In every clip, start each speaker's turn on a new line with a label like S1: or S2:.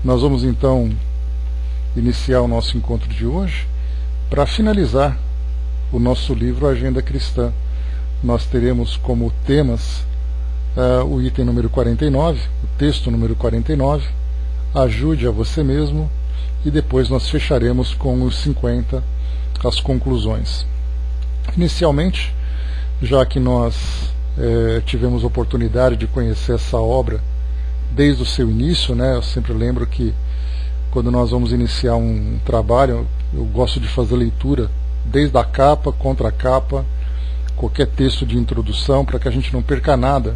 S1: Nós vamos então iniciar o nosso encontro de hoje para finalizar o nosso livro Agenda Cristã. Nós teremos como temas o item número 49, o texto número 49, ajude a você mesmo, e depois nós fecharemos com os 50, as conclusões. Inicialmente, já que nós tivemos a oportunidade de conhecer essa obra desde o seu início, né? Eu sempre lembro que quando nós vamos iniciar um trabalho, eu gosto de fazer leitura desde a capa, contra a capa, qualquer texto de introdução, para que a gente não perca nada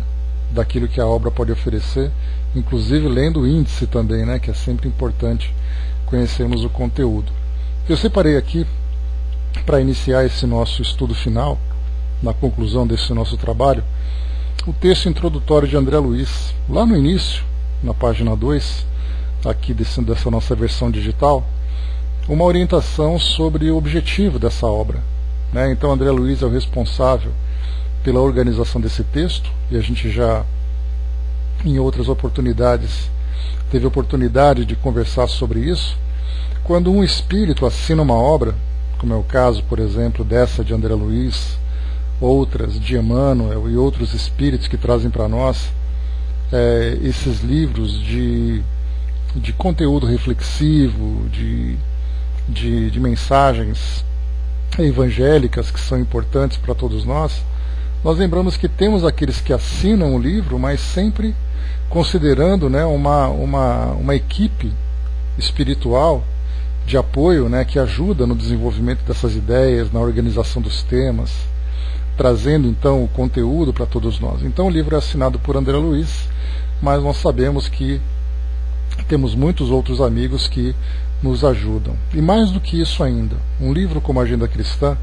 S1: daquilo que a obra pode oferecer, inclusive lendo o índice também, né? Que é sempre importante conhecermos o conteúdo. Eu separei aqui, para iniciar esse nosso estudo final, na conclusão desse nosso trabalho, o texto introdutório de André Luiz, lá no início, na página 2, aqui dessa nossa versão digital, uma orientação sobre o objetivo dessa obra, né? Então André Luiz é o responsável pela organização desse texto, e a gente já, em outras oportunidades, teve oportunidade de conversar sobre isso. Quando um espírito assina uma obra, como é o caso, por exemplo, dessa de André Luiz, outras de Emmanuel e outros espíritos que trazem para nós esses livros de conteúdo reflexivo, de mensagens evangélicas que são importantes para todos nós, nós lembramos que temos aqueles que assinam o livro, mas sempre considerando, né, uma equipe espiritual de apoio, né, que ajuda no desenvolvimento dessas ideias, na organização dos temas, trazendo então o conteúdo para todos nós. Então o livro é assinado por André Luiz, mas nós sabemos que temos muitos outros amigos que nos ajudam. E mais do que isso ainda, um livro como Agenda Cristã,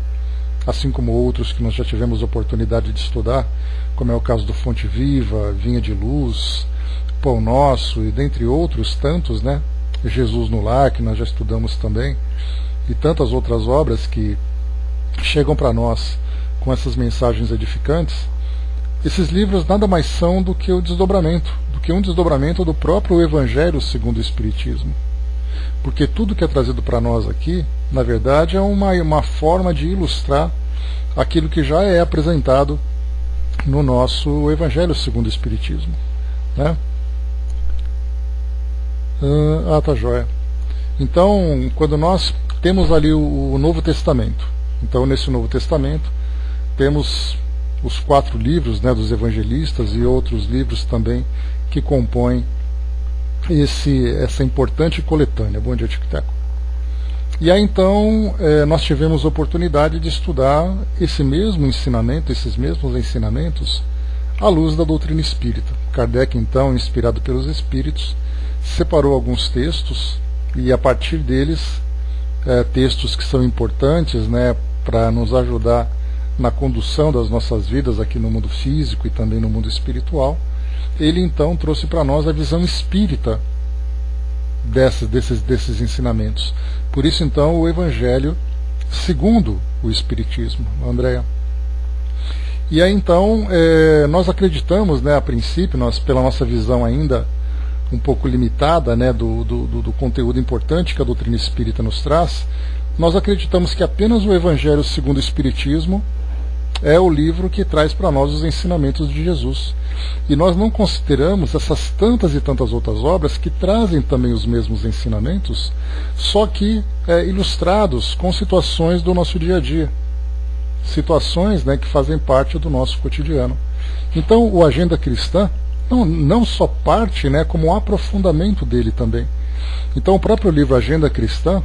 S1: assim como outros que nós já tivemos oportunidade de estudar, como é o caso do Fonte Viva, Vinha de Luz, Pão Nosso, e dentre outros tantos, né? Jesus no Lar, que nós já estudamos também, e tantas outras obras que chegam para nós com essas mensagens edificantes. Esses livros nada mais são do que um desdobramento do próprio Evangelho segundo o Espiritismo. Porque tudo que é trazido para nós aqui, na verdade, é uma forma de ilustrar aquilo que já é apresentado no nosso Evangelho segundo o Espiritismo, né? Tá joia. Então, quando nós temos ali o Novo Testamento, então nesse Novo Testamento temos os 4 livros, né, dos evangelistas e outros livros também que compõem essa importante coletânea. Bom dia, Tico-Teco. E aí então nós tivemos a oportunidade de estudar esse mesmo ensinamento, esses mesmos ensinamentos à luz da doutrina espírita. Kardec, então, inspirado pelos espíritos, separou alguns textos, e a partir deles, textos que são importantes, né, para nos ajudar na condução das nossas vidas aqui no mundo físico e também no mundo espiritual, ele então trouxe para nós a visão espírita desses ensinamentos. Por isso então o Evangelho segundo o Espiritismo, Andréa. E aí então nós acreditamos, né, a princípio, pela nossa visão ainda um pouco limitada, né, do conteúdo importante que a doutrina espírita nos traz, nós acreditamos que apenas o Evangelho segundo o Espiritismo é o livro que traz para nós os ensinamentos de Jesus. E nós não consideramos essas tantas e tantas outras obras que trazem também os mesmos ensinamentos, só que ilustrados com situações do nosso dia a dia. Situações, né, que fazem parte do nosso cotidiano. Então o Agenda Cristã não só parte, né, como um aprofundamento dele também. Então o próprio livro Agenda Cristã,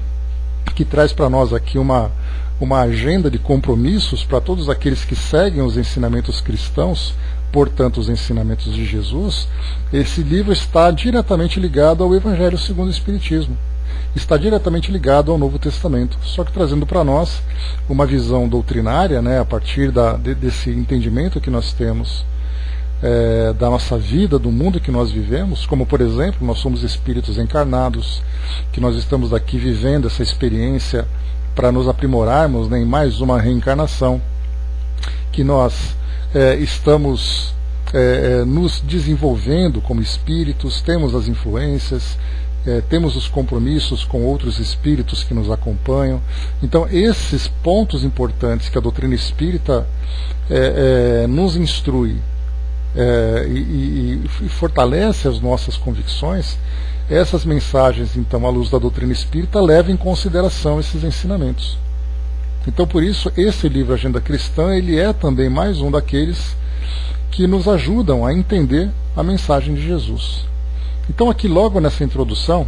S1: que traz para nós aqui uma agenda de compromissos para todos aqueles que seguem os ensinamentos cristãos, portanto os ensinamentos de Jesus, esse livro está diretamente ligado ao Evangelho segundo o Espiritismo, está diretamente ligado ao Novo Testamento, só que trazendo para nós uma visão doutrinária, né, a partir desse entendimento que nós temos da nossa vida, do mundo que nós vivemos, como por exemplo, nós somos espíritos encarnados, que nós estamos aqui vivendo essa experiência para nos aprimorarmos, né, em mais uma reencarnação, que nós estamos nos desenvolvendo como espíritos, temos as influências, temos os compromissos com outros espíritos que nos acompanham. Então, esses pontos importantes que a doutrina espírita nos instrui e fortalece as nossas convicções, essas mensagens, então, à luz da doutrina espírita, levam em consideração esses ensinamentos. Então, por isso, esse livro Agenda Cristã, ele é também mais um daqueles que nos ajudam a entender a mensagem de Jesus. Então, aqui logo nessa introdução,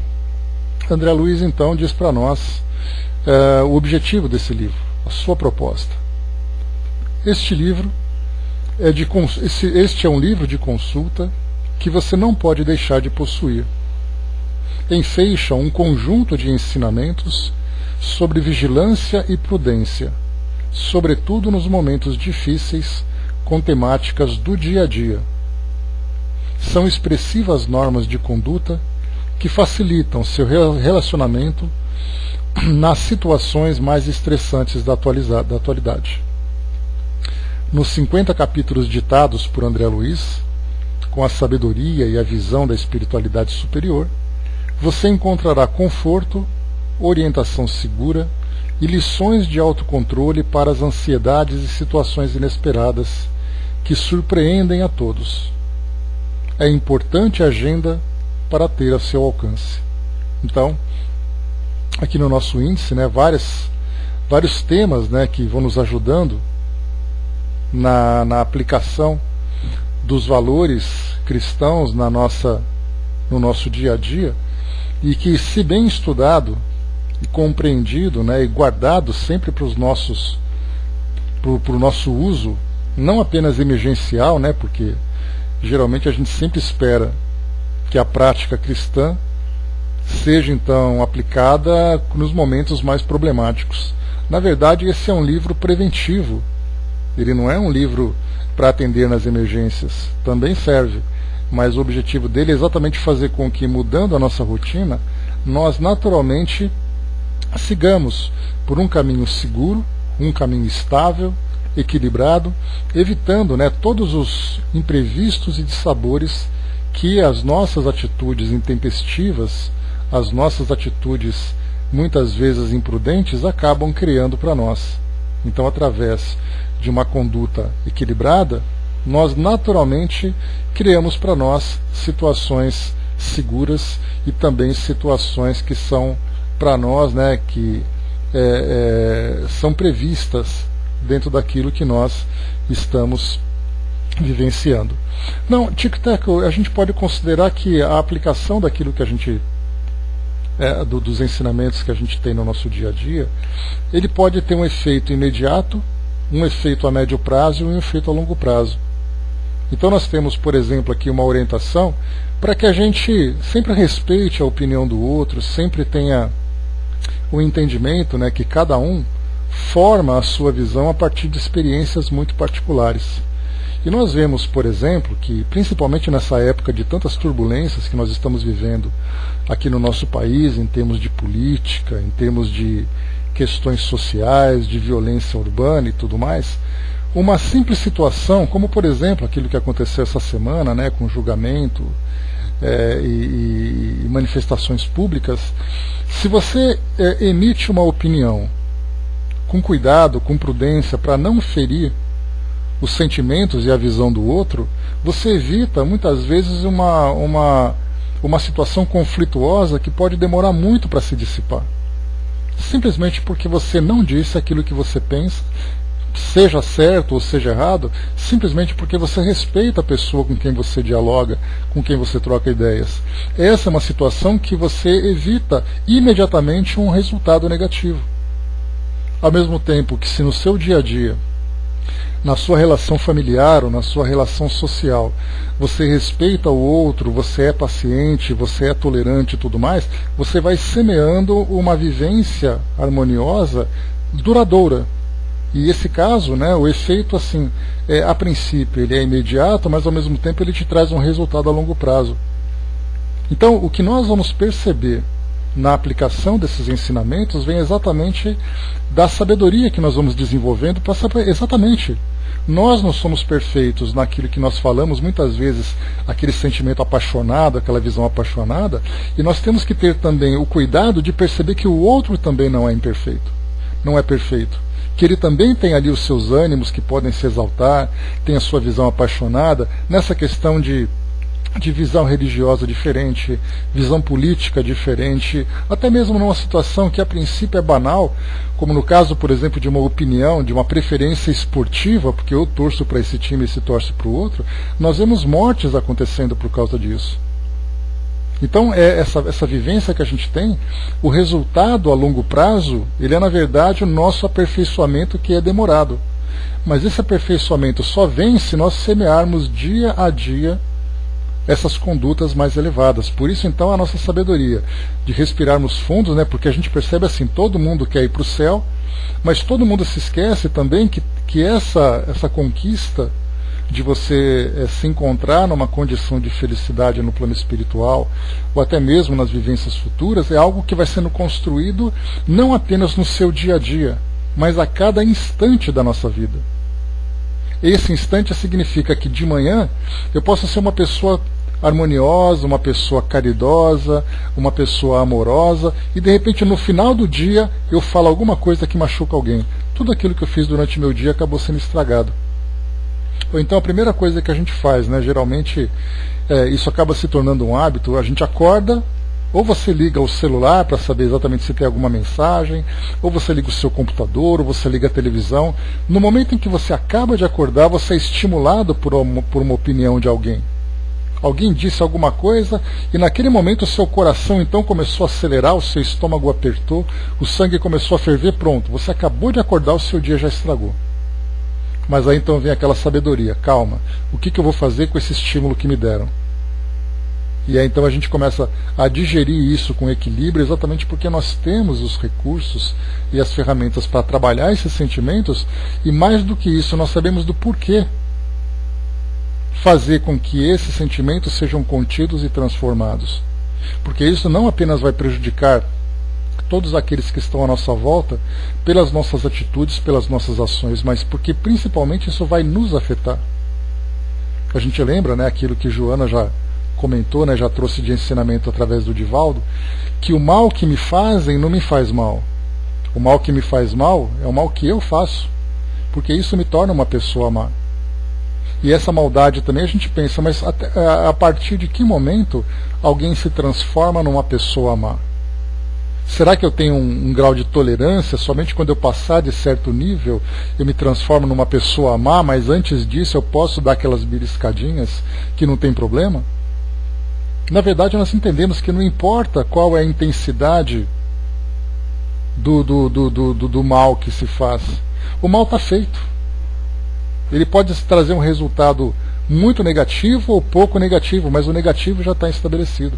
S1: André Luiz então diz para nós o objetivo desse livro, a sua proposta. Este livro este é um livro de consulta que você não pode deixar de possuir. Enfeixa um conjunto de ensinamentos sobre vigilância e prudência, sobretudo nos momentos difíceis, com temáticas do dia a dia. São expressivas normas de conduta que facilitam seu relacionamento nas situações mais estressantes da atualidade. Nos 50 capítulos ditados por André Luiz, com a sabedoria e a visão da espiritualidade superior, você encontrará conforto, orientação segura e lições de autocontrole para as ansiedades e situações inesperadas que surpreendem a todos. É importante agenda para ter a seu alcance. Então, aqui no nosso índice, vários temas, que vão nos ajudando na aplicação dos valores cristãos no nosso dia a dia, e que, se bem estudado e compreendido, e guardado sempre para o nosso uso, não apenas emergencial, porque geralmente a gente sempre espera que a prática cristã seja então aplicada nos momentos mais problemáticos. Na verdade, esse é um livro preventivo. Ele não é um livro para atender nas emergências. Também serve, mas o objetivo dele é exatamente fazer com que, mudando a nossa rotina, nós naturalmente sigamos por um caminho seguro, um caminho estável, equilibrado, evitando todos os imprevistos e dissabores que as nossas atitudes intempestivas, as nossas atitudes muitas vezes imprudentes, acabam criando para nós. Então, através de uma conduta equilibrada, nós naturalmente criamos para nós situações seguras e também situações que são para nós, que são previstas dentro daquilo que nós estamos vivenciando. Não, tic-tac, a gente pode considerar que a aplicação daquilo que a gente dos ensinamentos que a gente tem no nosso dia a dia, ele pode ter um efeito imediato, um efeito a médio prazo e um efeito a longo prazo. Então nós temos, por exemplo, aqui uma orientação para que a gente sempre respeite a opinião do outro, sempre tenha o entendimento que cada um forma a sua visão a partir de experiências muito particulares. E nós vemos, por exemplo, que principalmente nessa época de tantas turbulências que nós estamos vivendo aqui no nosso país, em termos de política, em termos de questões sociais, de violência urbana e tudo mais, uma simples situação, como por exemplo aquilo que aconteceu essa semana, com julgamento e manifestações públicas, se você emite uma opinião com cuidado, com prudência, para não ferir os sentimentos e a visão do outro, você evita muitas vezes uma situação conflituosa que pode demorar muito para se dissipar. Simplesmente porque você não disse aquilo que você pensa, seja certo ou seja errado, simplesmente porque você respeita a pessoa com quem você dialoga, com quem você troca ideias. Essa é uma situação que você evita imediatamente um resultado negativo. Ao mesmo tempo que, se no seu dia a dia, na sua relação familiar ou na sua relação social, você respeita o outro, você é paciente, você é tolerante e tudo mais, você vai semeando uma vivência harmoniosa duradoura. E esse caso, o efeito, assim, a princípio, ele é imediato, mas ao mesmo tempo ele te traz um resultado a longo prazo. Então, o que nós vamos perceber na aplicação desses ensinamentos vem exatamente da sabedoria que nós vamos desenvolvendo para saber exatamente. Nós não somos perfeitos naquilo que nós falamos, muitas vezes aquele sentimento apaixonado, aquela visão apaixonada, e nós temos que ter também o cuidado de perceber que o outro também não é imperfeito, não é perfeito, que ele também tem ali os seus ânimos que podem se exaltar, tem a sua visão apaixonada, nessa questão de visão religiosa diferente, visão política diferente, até mesmo numa situação que a princípio é banal, como no caso, por exemplo, de uma opinião, de uma preferência esportiva, porque eu torço para esse time e esse torce para o outro, nós vemos mortes acontecendo por causa disso. Então, essa vivência que a gente tem, o resultado a longo prazo, ele é na verdade o nosso aperfeiçoamento que é demorado. Mas esse aperfeiçoamento só vem se nós semearmos dia a dia essas condutas mais elevadas. Por isso, então, a nossa sabedoria de respirarmos fundos, né, porque a gente percebe assim, todo mundo quer ir para o céu, mas todo mundo se esquece também que essa conquista de você se encontrar numa condição de felicidade no plano espiritual, ou até mesmo nas vivências futuras, é algo que vai sendo construído não apenas no seu dia a dia, mas a cada instante da nossa vida. Esse instante significa que de manhã eu posso ser uma pessoa harmoniosa, uma pessoa caridosa, uma pessoa amorosa, e de repente no final do dia eu falo alguma coisa que machuca alguém. Tudo aquilo que eu fiz durante meu dia acabou sendo estragado. Ou então a primeira coisa que a gente faz, né, geralmente isso acaba se tornando um hábito, a gente acorda, ou você liga o celular para saber exatamente se tem alguma mensagem, ou você liga o seu computador, ou você liga a televisão. No momento em que você acaba de acordar, você é estimulado por uma opinião de alguém. Alguém disse alguma coisa, e naquele momento o seu coração então começou a acelerar, o seu estômago apertou, o sangue começou a ferver, pronto, você acabou de acordar, o seu dia já estragou. Mas aí então vem aquela sabedoria, calma, o que eu vou fazer com esse estímulo que me deram? E aí então a gente começa a digerir isso com equilíbrio, exatamente porque nós temos os recursos e as ferramentas para trabalhar esses sentimentos, e mais do que isso, nós sabemos do porquê fazer com que esses sentimentos sejam contidos e transformados. Porque isso não apenas vai prejudicar todos aqueles que estão à nossa volta pelas nossas atitudes, pelas nossas ações, mas porque principalmente isso vai nos afetar. A gente lembra, né, aquilo que Joana já comentou, né, já trouxe de ensinamento através do Divaldo, que o mal que me fazem não me faz mal. O mal que me faz mal é o mal que eu faço, porque isso me torna uma pessoa má. E essa maldade também a gente pensa, mas a partir de que momento alguém se transforma numa pessoa má? Será que eu tenho um grau de tolerância? Somente quando eu passar de certo nível eu me transformo numa pessoa má, mas antes disso eu posso dar aquelas beliscadinhas que não tem problema? Na verdade, nós entendemos que não importa qual é a intensidade do mal que se faz. O mal está feito. Ele pode trazer um resultado muito negativo ou pouco negativo, mas o negativo já está estabelecido.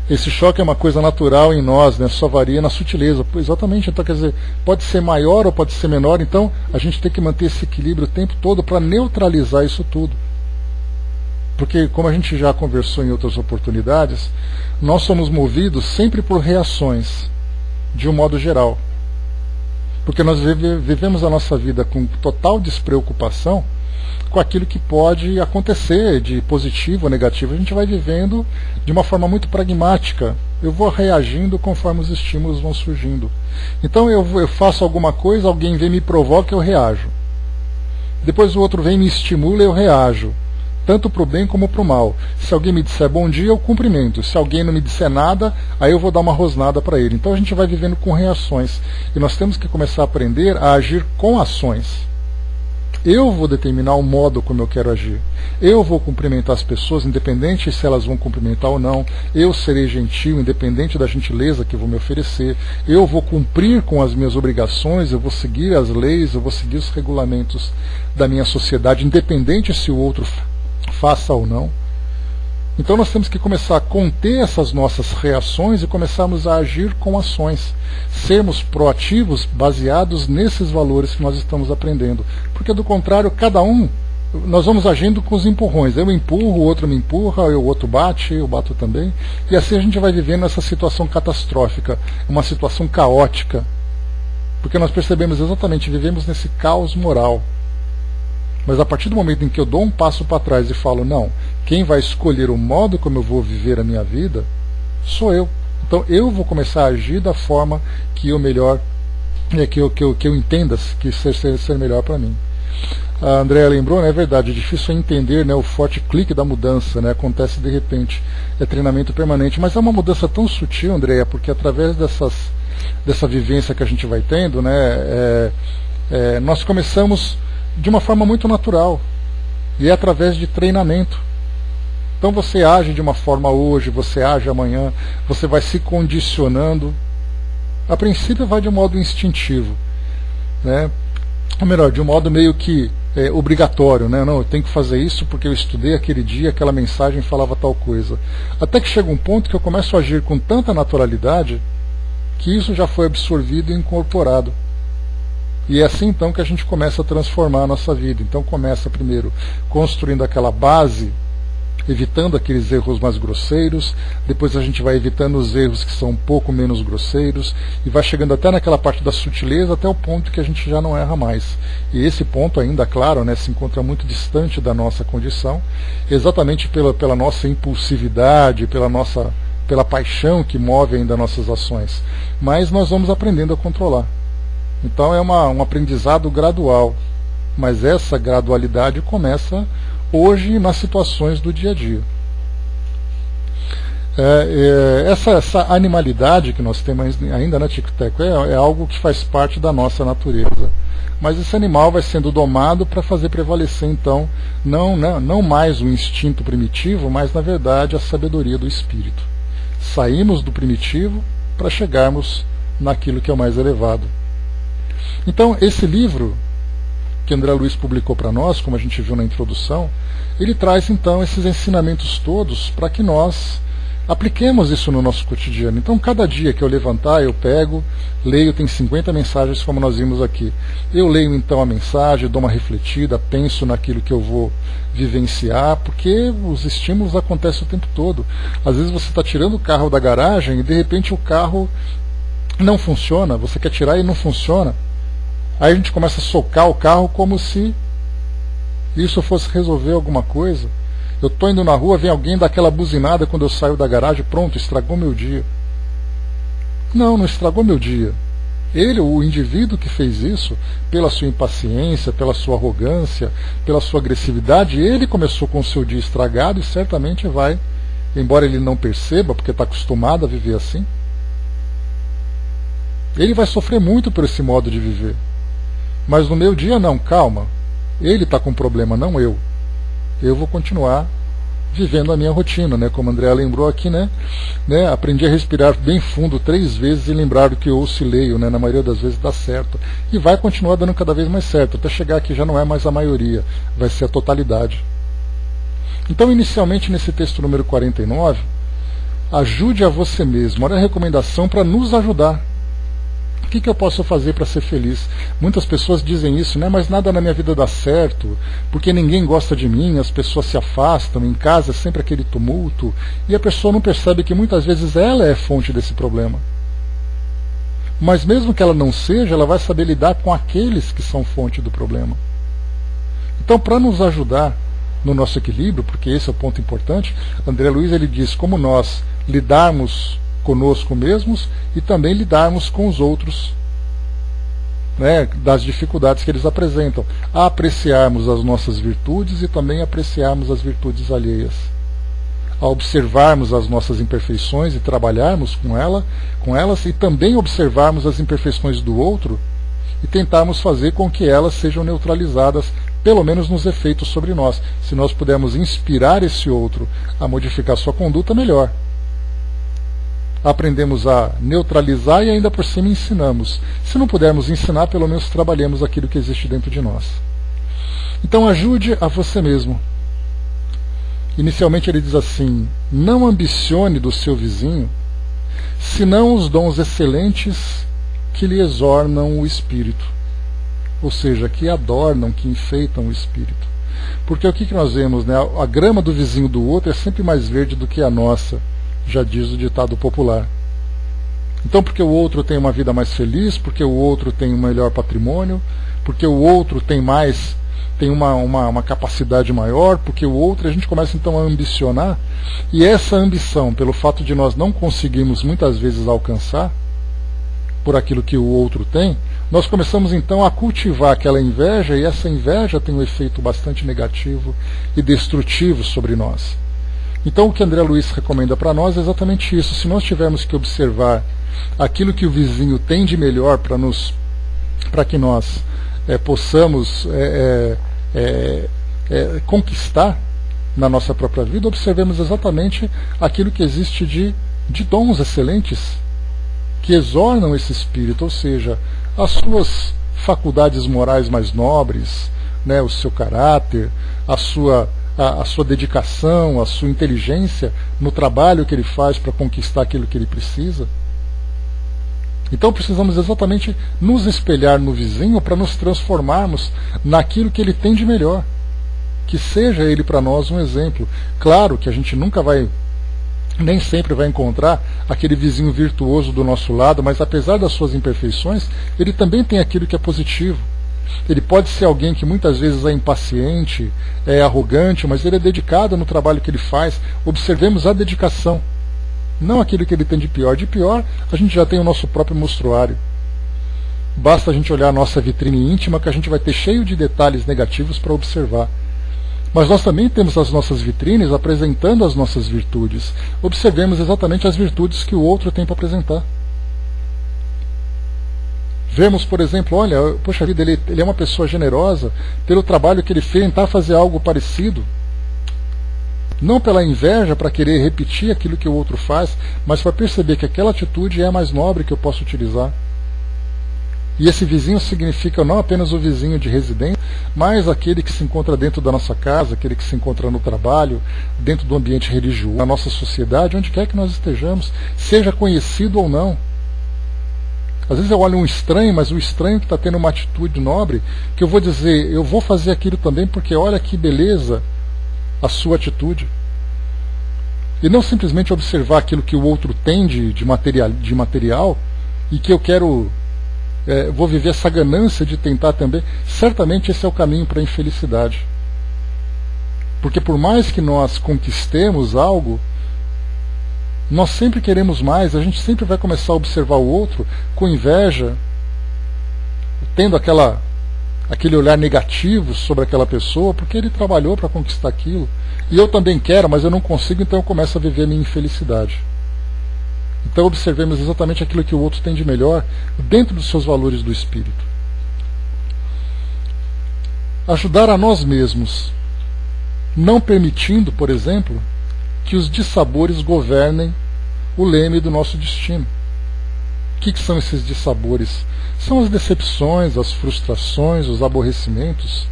S1: Esse choque é uma coisa natural em nós, né? Só varia na sutileza. Exatamente, então quer dizer, pode ser maior ou pode ser menor, então a gente tem que manter esse equilíbrio o tempo todo para neutralizar isso tudo. Porque, como a gente já conversou em outras oportunidades, nós somos movidos sempre por reações, de um modo geral. Porque nós vivemos a nossa vida com total despreocupação com aquilo que pode acontecer de positivo ou negativo. A gente vai vivendo de uma forma muito pragmática. Eu vou reagindo conforme os estímulos vão surgindo. Então eu faço alguma coisa, alguém vem me provoca, eu reajo. Depois o outro vem me estimula, eu reajo. Tanto para o bem como para o mal. Se alguém me disser bom dia, eu cumprimento. Se alguém não me disser nada, aí eu vou dar uma rosnada para ele. Então a gente vai vivendo com reações. E nós temos que começar a aprender a agir com ações. Eu vou determinar o modo como eu quero agir. Eu vou cumprimentar as pessoas, independente se elas vão cumprimentar ou não. Eu serei gentil, independente da gentileza que vou me oferecer. Eu vou cumprir com as minhas obrigações, eu vou seguir as leis, eu vou seguir os regulamentos da minha sociedade, independente se o outro faça ou não. Então nós temos que começar a conter essas nossas reações e começarmos a agir com ações. Sermos proativos baseados nesses valores que nós estamos aprendendo. Porque do contrário, cada um nós vamos agindo com os empurrões. Eu empurro, o outro me empurra, o outro bate, eu bato também. E assim a gente vai vivendo essa situação catastrófica, uma situação caótica. Porque nós percebemos exatamente, vivemos nesse caos moral. Mas a partir do momento em que eu dou um passo para trás e falo, não, quem vai escolher o modo como eu vou viver a minha vida sou eu. Então eu vou começar a agir da forma que eu melhor, que eu entenda que ser melhor para mim. A Andréa lembrou, né, é verdade, é difícil entender, né, o forte clique da mudança, né, acontece de repente, é treinamento permanente, mas é uma mudança tão sutil, Andréa, porque através dessa vivência que a gente vai tendo, né, nós começamos de uma forma muito natural, e é através de treinamento. Então você age de uma forma hoje, você age amanhã, você vai se condicionando. A princípio vai de um modo instintivo, né? Ou melhor, de um modo meio que obrigatório, né? Não, eu tenho que fazer isso porque eu estudei aquele dia, aquela mensagem falava tal coisa. Até que chega um ponto que eu começo a agir com tanta naturalidade que isso já foi absorvido e incorporado. E é assim então que a gente começa a transformar a nossa vida. Então começa primeiro construindo aquela base, evitando aqueles erros mais grosseiros, depois a gente vai evitando os erros que são um pouco menos grosseiros, e vai chegando até naquela parte da sutileza, até o ponto que a gente já não erra mais. E esse ponto ainda, claro, né, se encontra muito distante da nossa condição, exatamente pela nossa impulsividade, pela paixão que move ainda nossas ações. Mas nós vamos aprendendo a controlar. Então é um aprendizado gradual, mas essa gradualidade começa hoje nas situações do dia a dia. Essa animalidade que nós temos ainda na Tico-Teco é algo que faz parte da nossa natureza. Mas esse animal vai sendo domado para fazer prevalecer, então, não mais o instinto primitivo, mas, na verdade, a sabedoria do espírito. Saímos do primitivo para chegarmos naquilo que é o mais elevado. Então, esse livro que André Luiz publicou para nós, como a gente viu na introdução, ele traz então esses ensinamentos todos para que nós apliquemos isso no nosso cotidiano. Então, cada dia que eu levantar, eu pego, leio, tem 50 mensagens como nós vimos aqui. Eu leio então a mensagem, dou uma refletida, penso naquilo que eu vou vivenciar, porque os estímulos acontecem o tempo todo. Às vezes você está tirando o carro da garagem e de repente o carro não funciona, você quer tirar e não funciona. Aí a gente começa a socar o carro como se isso fosse resolver alguma coisa. Eu estou indo na rua, vem alguém dar aquela buzinada quando eu saio da garagem, pronto, estragou meu dia. Não estragou meu dia. Ele, o indivíduo que fez isso, pela sua impaciência, pela sua arrogância, pela sua agressividade, ele começou com o seu dia estragado e certamente vai, embora ele não perceba, porque está acostumado a viver assim, ele vai sofrer muito por esse modo de viver. Mas no meu dia não, calma. Ele está com problema, não eu. Eu vou continuar vivendo a minha rotina, né? Como a Andrea lembrou aqui, né? Aprendi a respirar bem fundo 3 vezes e lembrar do que eu oscileio, né? Na maioria das vezes dá certo. E vai continuar dando cada vez mais certo, até chegar aqui já não é mais a maioria, vai ser a totalidade. Então, inicialmente, nesse texto número 49, ajude a você mesmo. Olha a recomendação para nos ajudar. O que eu posso fazer para ser feliz? Muitas pessoas dizem isso, né? Mas nada na minha vida dá certo, porque ninguém gosta de mim, as pessoas se afastam, em casa é sempre aquele tumulto, e a pessoa não percebe que muitas vezes ela é fonte desse problema. Mas mesmo que ela não seja, ela vai saber lidar com aqueles que são fonte do problema. Então, para nos ajudar no nosso equilíbrio, porque esse é o ponto importante, André Luiz ele diz como nós lidarmos conosco mesmos e também lidarmos com os outros, né, das dificuldades que eles apresentam, a apreciarmos as nossas virtudes e também apreciarmos as virtudes alheias, a observarmos as nossas imperfeições e trabalharmos com elas e também observarmos as imperfeições do outro e tentarmos fazer com que elas sejam neutralizadas, pelo menos nos efeitos sobre nós. Se nós pudermos inspirar esse outro a modificar sua conduta, melhor. Aprendemos a neutralizar e ainda por cima ensinamos. Se não pudermos ensinar, pelo menos trabalhemos aquilo que existe dentro de nós. Então ajude a você mesmo. Inicialmente ele diz assim: não ambicione do seu vizinho, senão os dons excelentes que lhe exornam o espírito. Ou seja, que adornam, que enfeitam o espírito. Porque o que nós vemos, né? A grama do vizinho do outro é sempre mais verde do que a nossa, já diz o ditado popular. Então, porque o outro tem uma vida mais feliz, porque o outro tem um melhor patrimônio, porque o outro tem uma capacidade maior, porque o outro, a gente começa então a ambicionar, e essa ambição, pelo fato de nós não conseguirmos muitas vezes alcançar por aquilo que o outro tem, nós começamos então a cultivar aquela inveja, e essa inveja tem um efeito bastante negativo e destrutivo sobre nós. Então o que André Luiz recomenda para nós é exatamente isso. Se nós tivermos que observar aquilo que o vizinho tem de melhor para que nós possamos conquistar na nossa própria vida, observemos exatamente aquilo que existe de dons excelentes que exornam esse espírito, ou seja, as suas faculdades morais mais nobres, né, o seu caráter, a sua dedicação, a sua inteligência no trabalho que ele faz para conquistar aquilo que ele precisa. Então precisamos exatamente nos espelhar no vizinho para nos transformarmos naquilo que ele tem de melhor. Que seja ele para nós um exemplo. Claro que a gente nem sempre vai encontrar aquele vizinho virtuoso do nosso lado, mas apesar das suas imperfeições, ele também tem aquilo que é positivo. Ele pode ser alguém que muitas vezes é impaciente, é arrogante, mas ele é dedicado no trabalho que ele faz. Observemos a dedicação, não aquilo que ele tem de pior. De pior, a gente já tem o nosso próprio mostruário. Basta a gente olhar a nossa vitrine íntima que a gente vai ter cheio de detalhes negativos para observar. Mas nós também temos as nossas vitrines apresentando as nossas virtudes. Observemos exatamente as virtudes que o outro tem para apresentar. Vemos, por exemplo, olha, poxa vida, ele é uma pessoa generosa, pelo trabalho que ele fez, tentar fazer algo parecido. Não pela inveja, para querer repetir aquilo que o outro faz, mas para perceber que aquela atitude é a mais nobre que eu posso utilizar. E esse vizinho significa não apenas o vizinho de residência, mas aquele que se encontra dentro da nossa casa, aquele que se encontra no trabalho, dentro do ambiente religioso, na nossa sociedade, onde quer que nós estejamos, seja conhecido ou não. Às vezes eu olho um estranho, mas o estranho que está tendo uma atitude nobre, que eu vou dizer, eu vou fazer aquilo também porque olha que beleza a sua atitude. E não simplesmente observar aquilo que o outro tem de material e que eu quero, vou viver essa ganância de tentar também. Certamente esse é o caminho para a infelicidade. Porque por mais que nós conquistemos algo, nós sempre queremos mais, a gente sempre vai começar a observar o outro com inveja, tendo aquele olhar negativo sobre aquela pessoa, porque ele trabalhou para conquistar aquilo. E eu também quero, mas eu não consigo, então eu começo a viver a minha infelicidade. Então observemos exatamente aquilo que o outro tem de melhor dentro dos seus valores do espírito. Ajudar a nós mesmos, não permitindo, por exemplo, que os dissabores governem o leme do nosso destino. O que são esses dissabores? São as decepções, as frustrações, os aborrecimentos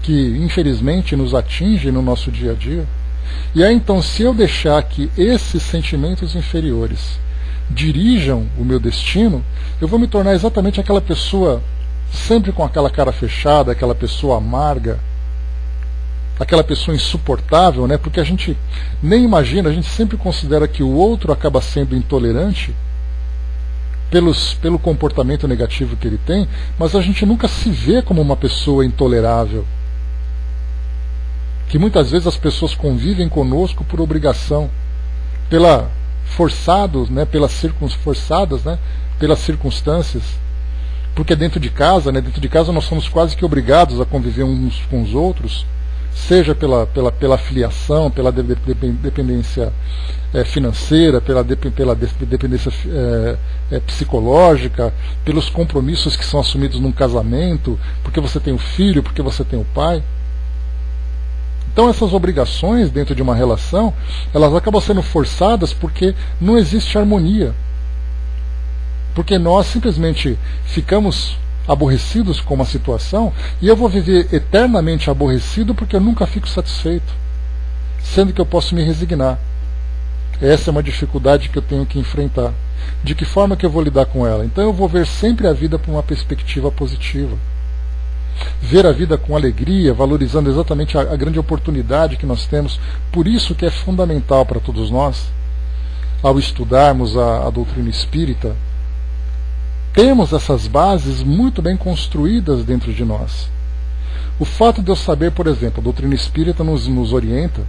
S1: que infelizmente nos atingem no nosso dia a dia. E aí então, se eu deixar que esses sentimentos inferiores dirijam o meu destino, eu vou me tornar exatamente aquela pessoa sempre com aquela cara fechada, aquela pessoa amarga, aquela pessoa insuportável, né? Porque a gente nem imagina, a gente sempre considera que o outro acaba sendo intolerante pelo comportamento negativo que ele tem, mas a gente nunca se vê como uma pessoa intolerável. Que muitas vezes as pessoas convivem conosco por obrigação, forçadas, né, pelas circunstâncias. Porque dentro de casa nós somos quase que obrigados a conviver uns com os outros, seja pela filiação, pela dependência financeira, pela dependência psicológica, pelos compromissos que são assumidos num casamento, porque você tem o filho, porque você tem o pai. Então essas obrigações dentro de uma relação, elas acabam sendo forçadas porque não existe harmonia. Porque nós simplesmente ficamos aborrecidos com uma situação e eu vou viver eternamente aborrecido porque eu nunca fico satisfeito, sendo que eu posso me resignar. Essa é uma dificuldade que eu tenho que enfrentar. De que forma que eu vou lidar com ela? Então eu vou ver sempre a vida por uma perspectiva positiva. ver a vida com alegria, valorizando exatamente a grande oportunidade que nós temos. Por isso que é fundamental para todos nós, ao estudarmos a doutrina espírita, temos essas bases muito bem construídas dentro de nós. O fato de eu saber, por exemplo, a doutrina espírita nos orienta,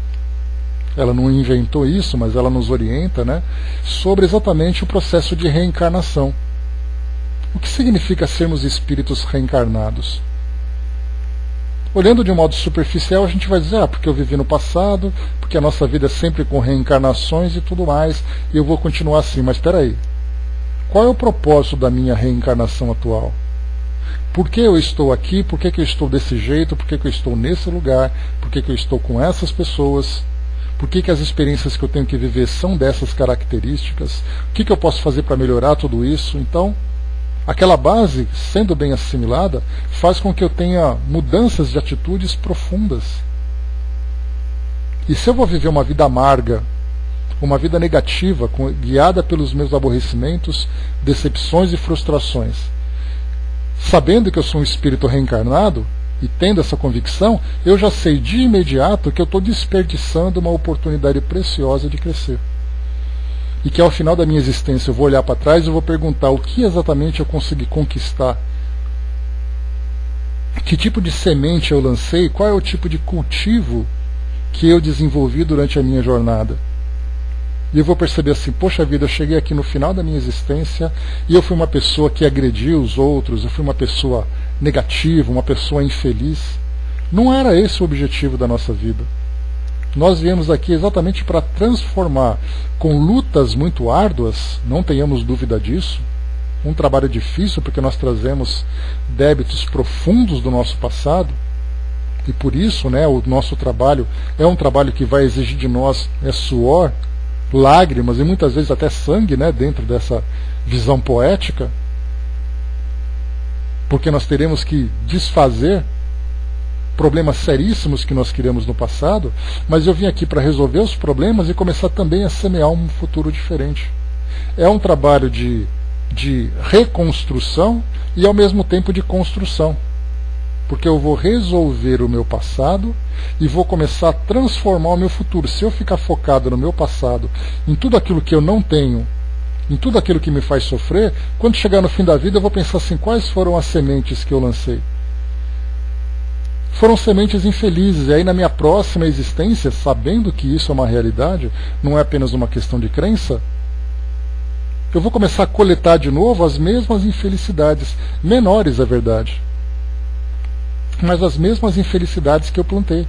S1: ela não inventou isso, mas ela nos orienta, né, sobre exatamente o processo de reencarnação. O que significa sermos espíritos reencarnados? Olhando de um modo superficial, a gente vai dizer, porque eu vivi no passado, porque a nossa vida é sempre com reencarnações e tudo mais, e eu vou continuar assim. Mas espera aí, qual é o propósito da minha reencarnação atual? Por que eu estou aqui? Por que eu estou desse jeito? Por que eu estou nesse lugar? Por que eu estou com essas pessoas? Por que as experiências que eu tenho que viver são dessas características? O que eu posso fazer para melhorar tudo isso? Então, aquela base, sendo bem assimilada, faz com que eu tenha mudanças de atitudes profundas. E se eu vou viver uma vida amarga, uma vida negativa, guiada pelos meus aborrecimentos, decepções e frustrações, sabendo que eu sou um espírito reencarnado, e tendo essa convicção, eu já sei de imediato que eu estou desperdiçando uma oportunidade preciosa de crescer. E que ao final da minha existência eu vou olhar para trás e vou perguntar o que exatamente eu consegui conquistar. Que tipo de semente eu lancei, qual é o tipo de cultivo que eu desenvolvi durante a minha jornada. E eu vou perceber assim, poxa vida, eu cheguei aqui no final da minha existência e eu fui uma pessoa que agrediu os outros, eu fui uma pessoa negativa, uma pessoa infeliz. Não era esse o objetivo da nossa vida. Nós viemos aqui exatamente para transformar, com lutas muito árduas, não tenhamos dúvida disso, um trabalho difícil porque nós trazemos débitos profundos do nosso passado, e por isso, né, o nosso trabalho é um trabalho que vai exigir de nós suor, lágrimas e muitas vezes até sangue, né, dentro dessa visão poética, porque nós teremos que desfazer problemas seríssimos que nós criamos no passado, mas eu vim aqui para resolver os problemas e começar também a semear um futuro diferente. É um trabalho de reconstrução e ao mesmo tempo de construção, porque eu vou resolver o meu passado e vou começar a transformar o meu futuro. Se eu ficar focado no meu passado, em tudo aquilo que eu não tenho, em tudo aquilo que me faz sofrer, quando chegar no fim da vida eu vou pensar assim, quais foram as sementes que eu lancei? Foram sementes infelizes, e aí na minha próxima existência, sabendo que isso é uma realidade, não é apenas uma questão de crença, eu vou começar a coletar de novo as mesmas infelicidades, menores é verdade, mas as mesmas infelicidades que eu plantei.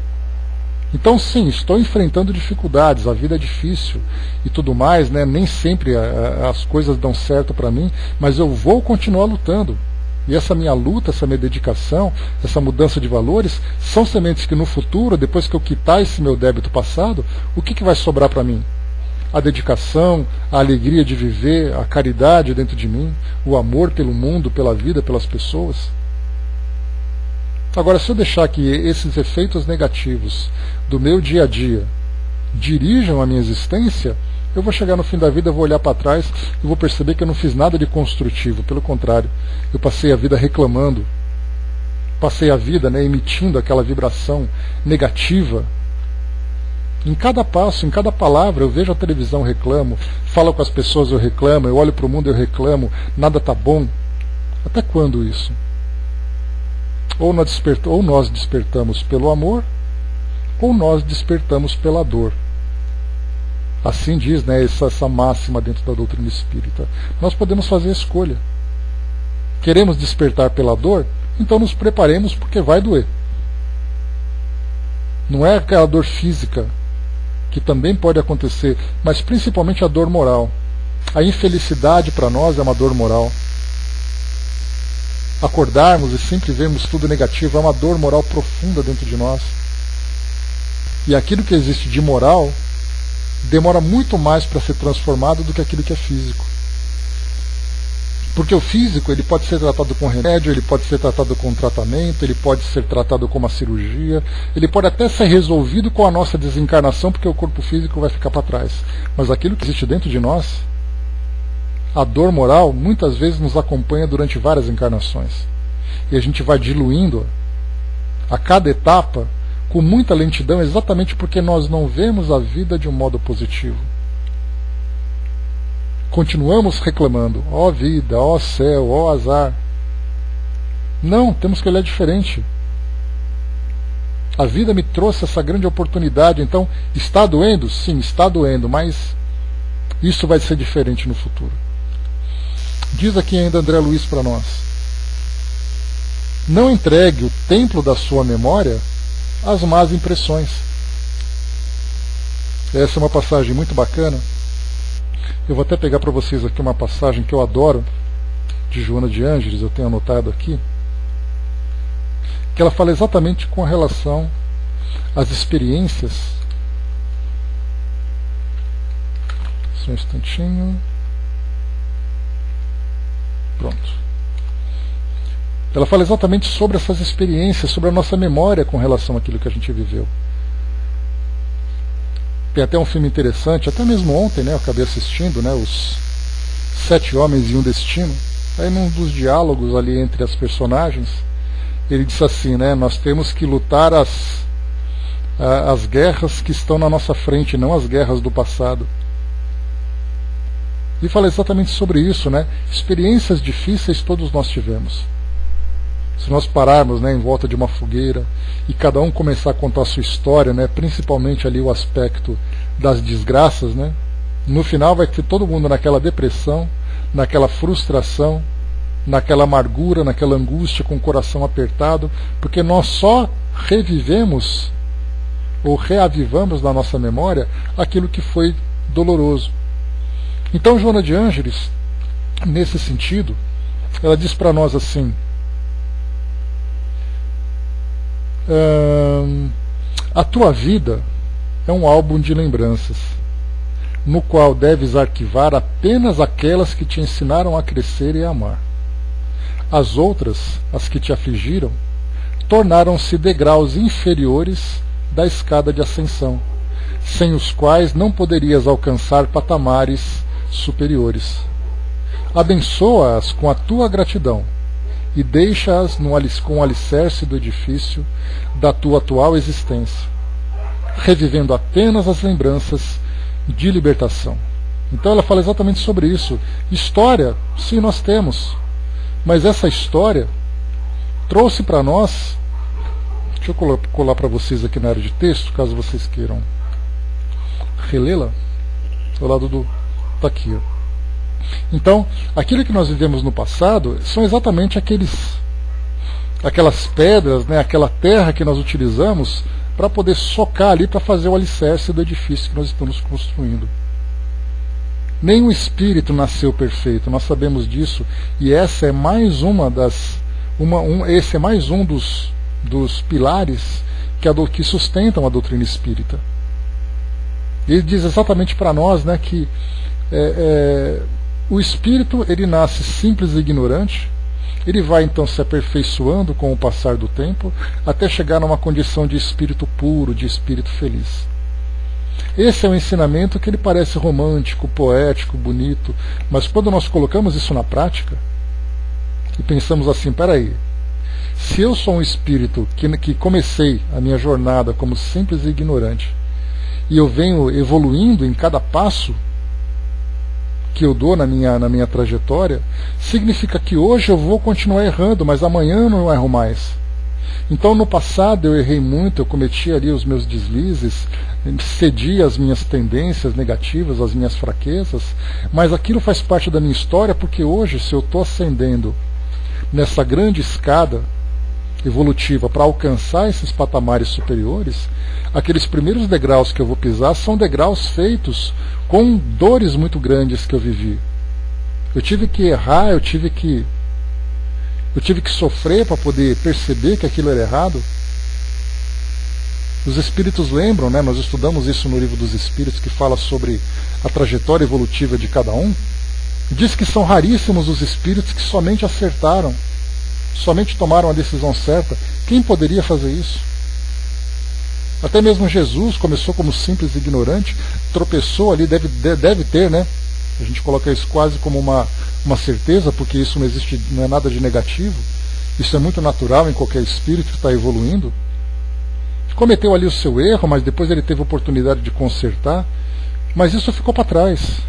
S1: Então sim, estou enfrentando dificuldades, a vida é difícil e tudo mais, né? Nem sempre as coisas dão certo para mim, mas eu vou continuar lutando. E essa minha luta, essa minha dedicação, essa mudança de valores, são sementes que no futuro, depois que eu quitar esse meu débito passado, o que vai sobrar para mim? A dedicação, a alegria de viver, a caridade dentro de mim, o amor pelo mundo, pela vida, pelas pessoas. Agora, se eu deixar que esses efeitos negativos do meu dia a dia dirijam a minha existência, eu vou chegar no fim da vida, vou olhar para trás e vou perceber que eu não fiz nada de construtivo. Pelo contrário, eu passei a vida reclamando, passei a vida, né, emitindo aquela vibração negativa. Em cada passo, em cada palavra, eu vejo a televisão, eu reclamo, falo com as pessoas, eu reclamo, eu olho para o mundo, eu reclamo, nada está bom. Até quando isso? Ou nós despertamos pelo amor, ou nós despertamos pela dor. Assim diz, né, essa máxima dentro da doutrina espírita. Nós podemos fazer a escolha. Queremos despertar pela dor? Então nos preparemos, porque vai doer. Não é aquela dor física, que também pode acontecer, mas principalmente a dor moral. A infelicidade para nós é uma dor moral. Acordarmos e sempre vermos tudo negativo é uma dor moral profunda dentro de nós. E aquilo que existe de moral demora muito mais para ser transformado do que aquilo que é físico. Porque o físico, ele pode ser tratado com remédio, ele pode ser tratado com tratamento, ele pode ser tratado com uma cirurgia, ele pode até ser resolvido com a nossa desencarnação, porque o corpo físico vai ficar para trás. Mas aquilo que existe dentro de nós, a dor moral, muitas vezes nos acompanha durante várias encarnações. E a gente vai diluindo a cada etapa, com muita lentidão, exatamente porque nós não vemos a vida de um modo positivo. Continuamos reclamando, ó vida, ó céu, ó azar. Não, temos que olhar diferente. A vida me trouxe essa grande oportunidade, então está doendo? Sim, está doendo, mas isso vai ser diferente no futuro. Diz aqui ainda André Luiz para nós: não entregue o templo da sua memória às más impressões. Essa é uma passagem muito bacana. Eu vou até pegar para vocês aqui uma passagem que eu adoro, de Joana de Ângeles, eu tenho anotado aqui, que ela fala exatamente com relação às experiências. Só um instantinho. Pronto. Ela fala exatamente sobre essas experiências, sobre a nossa memória com relação àquilo que a gente viveu. Tem até um filme interessante, até mesmo ontem, né, eu acabei assistindo, né, Os 7 Homens e um Destino. Aí num dos diálogos ali entre as personagens, ele disse assim, né, nós temos que lutar as guerras que estão na nossa frente, não as guerras do passado. E fala exatamente sobre isso, né? Experiências difíceis todos nós tivemos. Se nós pararmos, né, em volta de uma fogueira e cada um começar a contar a sua história, né, principalmente ali o aspecto das desgraças, né, no final vai ter todo mundo naquela depressão, naquela frustração, naquela amargura, naquela angústia, com o coração apertado, porque nós só revivemos ou reavivamos na nossa memória aquilo que foi doloroso. Então Joana de Ângeles, nesse sentido, ela diz para nós assim: a tua vida é um álbum de lembranças, no qual deves arquivar apenas aquelas que te ensinaram a crescer e a amar. As outras, as que te afligiram, tornaram-se degraus inferiores da escada de ascensão, sem os quais não poderias alcançar patamares superiores. Abençoa-as com a tua gratidão e deixa-as com o alicerce do edifício da tua atual existência, revivendo apenas as lembranças de libertação. Então ela fala exatamente sobre isso. História, sim, nós temos, mas essa história trouxe para nós, deixa eu colar para vocês aqui na área de texto, caso vocês queiram relê-la, ao lado do... está aqui, ó. Então, aquilo que nós vivemos no passado são exatamente aquelas pedras, né, aquela terra que nós utilizamos para poder socar ali, para fazer o alicerce do edifício que nós estamos construindo. Nenhum espírito nasceu perfeito, nós sabemos disso, e essa é mais esse é mais um dos pilares que sustentam a doutrina espírita. Ele diz exatamente para nós, né, que o espírito, ele nasce simples e ignorante, ele vai então se aperfeiçoando com o passar do tempo, até chegar numa condição de espírito puro, de espírito feliz. Esse é um ensinamento que ele parece romântico, poético, bonito, mas quando nós colocamos isso na prática, e pensamos assim, peraí, se eu sou um espírito que comecei a minha jornada como simples e ignorante, e eu venho evoluindo em cada passo que eu dou na minha trajetória, significa que hoje eu vou continuar errando, mas amanhã eu não erro mais. Então no passado eu errei muito, eu cometi ali os meus deslizes, cedi às minhas tendências negativas, às minhas fraquezas, mas aquilo faz parte da minha história, porque hoje, se eu estou ascendendo nessa grande escada evolutiva para alcançar esses patamares superiores, aqueles primeiros degraus que eu vou pisar são degraus feitos com dores muito grandes que eu vivi. Eu tive que errar, eu tive que sofrer para poder perceber que aquilo era errado. Os espíritos lembram, né? Nós estudamos isso no livro dos Espíritos, que fala sobre a trajetória evolutiva de cada um. Diz que são raríssimos os espíritos que somente acertaram, somente tomaram a decisão certa. Quem poderia fazer isso? Até mesmo Jesus começou como simples e ignorante, tropeçou ali, deve ter, né? A gente coloca isso quase como uma certeza, porque isso não é nada de negativo. Isso é muito natural em qualquer espírito que está evoluindo. Cometeu ali o seu erro, mas depois ele teve a oportunidade de consertar, mas isso ficou para trás.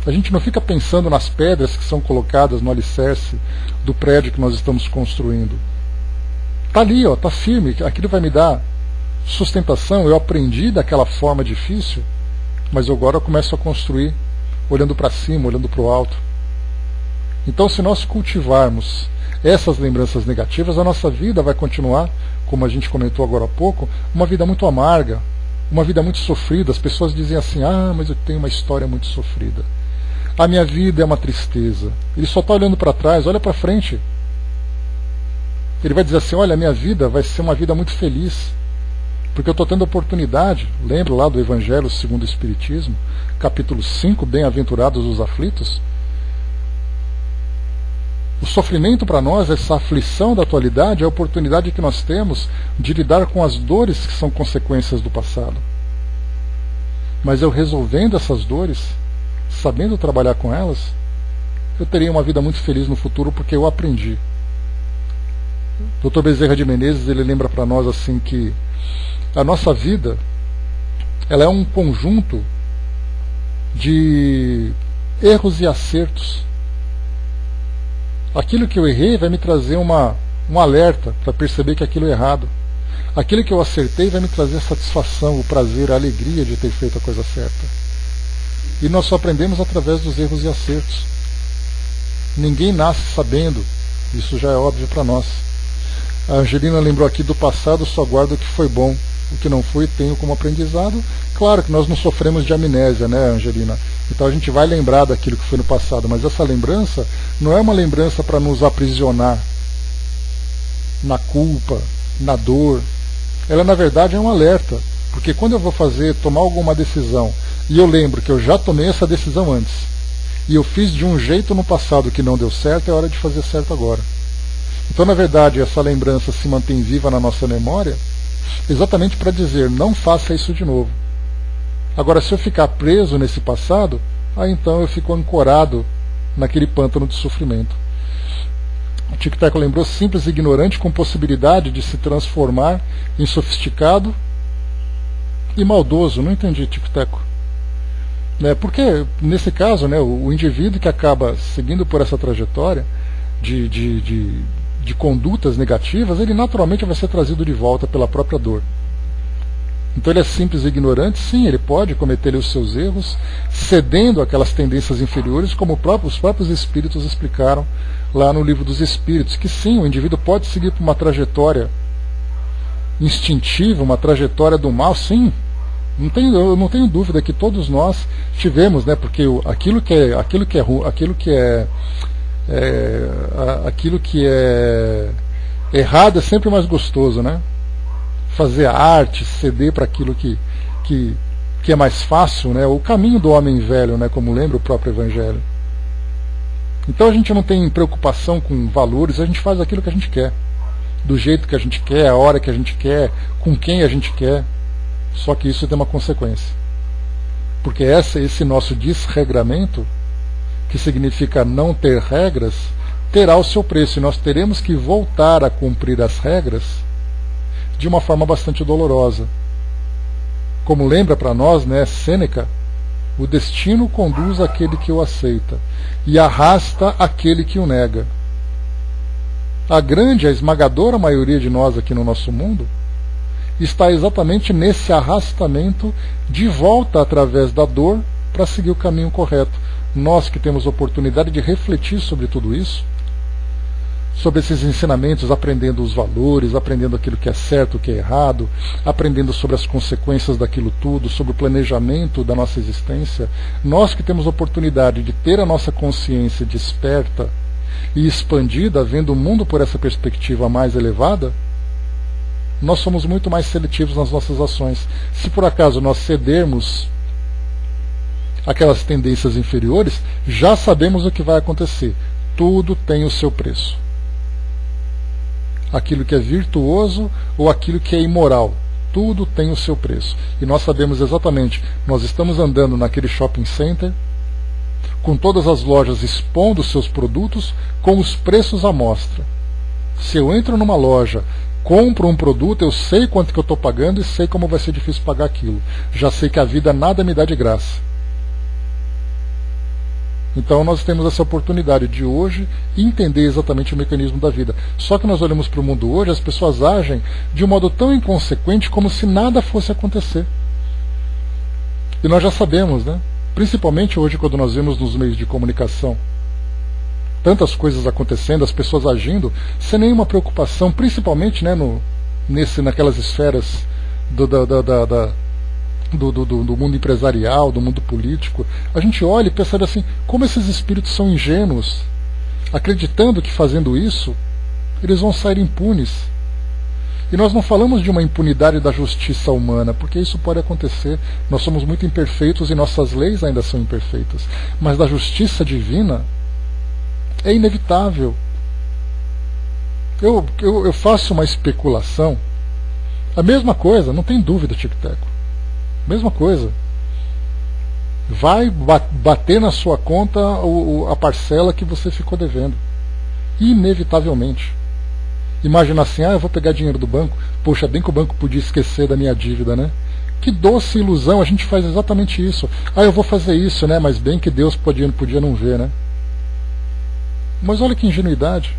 S1: A gente não fica pensando nas pedras que são colocadas no alicerce do prédio que nós estamos construindo. Está ali, está firme, aquilo vai me dar sustentação. Eu aprendi daquela forma difícil, mas agora eu começo a construir olhando para cima, olhando para o alto. Então, se nós cultivarmos essas lembranças negativas, a nossa vida vai continuar, como a gente comentou agora há pouco, uma vida muito amarga, uma vida muito sofrida. As pessoas dizem assim: mas eu tenho uma história muito sofrida. A minha vida é uma tristeza. Ele só está olhando para trás, olha para frente. Ele vai dizer assim: olha, a minha vida vai ser uma vida muito feliz, porque eu estou tendo oportunidade. Lembra lá do Evangelho segundo o Espiritismo, capítulo 5, Bem-aventurados os aflitos? O sofrimento para nós, essa aflição da atualidade, é a oportunidade que nós temos de lidar com as dores que são consequências do passado. Mas eu resolvendo essas dores, sabendo trabalhar com elas, eu terei uma vida muito feliz no futuro, porque eu aprendi. O Dr. Bezerra de Menezes, ele lembra para nós assim que a nossa vida, ela é um conjunto de erros e acertos. Aquilo que eu errei vai me trazer um alerta para perceber que aquilo é errado. Aquilo que eu acertei vai me trazer a satisfação, o prazer, a alegria de ter feito a coisa certa. E nós só aprendemos através dos erros e acertos. Ninguém nasce sabendo, isso já é óbvio para nós. A Angelina lembrou aqui: do passado só guardo o que foi bom, o que não foi tenho como aprendizado. Claro que nós não sofremos de amnésia, né, Angelina? Então a gente vai lembrar daquilo que foi no passado, mas essa lembrança não é uma lembrança para nos aprisionar na culpa, na dor. Ela na verdade é um alerta, porque quando eu vou tomar alguma decisão e eu lembro que eu já tomei essa decisão antes e eu fiz de um jeito no passado que não deu certo, é hora de fazer certo agora. Então na verdade essa lembrança se mantém viva na nossa memória exatamente para dizer: não faça isso de novo. Agora, se eu ficar preso nesse passado, então eu fico ancorado naquele pântano de sofrimento. O Tic-Tac lembrou: simples e ignorante com possibilidade de se transformar em sofisticado e maldoso. Não entendi, Tic-Tac. Porque, nesse caso, o indivíduo que acaba seguindo por essa trajetória de condutas negativas, ele naturalmente vai ser trazido de volta pela própria dor. Então ele é simples e ignorante, sim, ele pode cometer os seus erros, cedendo àquelas tendências inferiores, como os próprios espíritos explicaram lá no Livro dos Espíritos, que sim, o indivíduo pode seguir por uma trajetória instintiva, uma trajetória do mal, sim. Eu não tenho dúvida que todos nós tivemos, porque aquilo que é errado é sempre mais gostoso, né? Fazer a arte, ceder para aquilo que é mais fácil, o caminho do homem velho, como lembra o próprio Evangelho. Então a gente não tem preocupação com valores, a gente faz aquilo que a gente quer, do jeito que a gente quer, a hora que a gente quer, com quem a gente quer. Só que isso tem uma consequência, porque esse nosso desregramento, que significa não ter regras, terá o seu preço, e nós teremos que voltar a cumprir as regras de uma forma bastante dolorosa. Como lembra para nós, Sêneca: o destino conduz aquele que o aceita e arrasta aquele que o nega. A esmagadora maioria de nós aqui no nosso mundo está exatamente nesse arrastamento de volta através da dor para seguir o caminho correto. Nós que temos oportunidade de refletir sobre tudo isso, sobre esses ensinamentos, aprendendo os valores, aprendendo aquilo que é certo, o que é errado, aprendendo sobre as consequências daquilo tudo, sobre o planejamento da nossa existência, nós que temos a oportunidade de ter a nossa consciência desperta e expandida, vendo o mundo por essa perspectiva mais elevada, nós somos muito mais seletivos nas nossas ações. Se por acaso nós cedermos aquelas tendências inferiores, já sabemos o que vai acontecer. Tudo tem o seu preço. Aquilo que é virtuoso ou aquilo que é imoral, tudo tem o seu preço. E nós sabemos exatamente, nós estamos andando naquele shopping center, com todas as lojas expondo seus produtos com os preços à mostra. Se eu entro numa loja, compro um produto, eu sei quanto que eu estou pagando e sei como vai ser difícil pagar aquilo. Já sei que a vida nada me dá de graça. Então nós temos essa oportunidade de hoje entender exatamente o mecanismo da vida. Só que nós olhamos para o mundo hoje, as pessoas agem de um modo tão inconsequente como se nada fosse acontecer. E nós já sabemos, né? Principalmente hoje quando nós vemos nos meios de comunicação tantas coisas acontecendo, as pessoas agindo sem nenhuma preocupação, principalmente, né, naquelas esferas do mundo empresarial, do mundo político. A gente olha e percebe assim, como esses espíritos são ingênuos, acreditando que fazendo isso eles vão sair impunes. E nós não falamos de uma impunidade da justiça humana, porque isso pode acontecer. Nós somos muito imperfeitos e nossas leis ainda são imperfeitas. Mas da justiça divina é inevitável. Eu faço uma especulação. A mesma coisa, não tem dúvida, Tico-Teco. Mesma coisa. Vai bater na sua conta a parcela que você ficou devendo. Inevitavelmente. Imagina assim, eu vou pegar dinheiro do banco. Poxa, bem que o banco podia esquecer da minha dívida, né? Que doce ilusão, a gente faz exatamente isso. Eu vou fazer isso, né? Mas bem que Deus podia não ver, né? Mas olha que ingenuidade.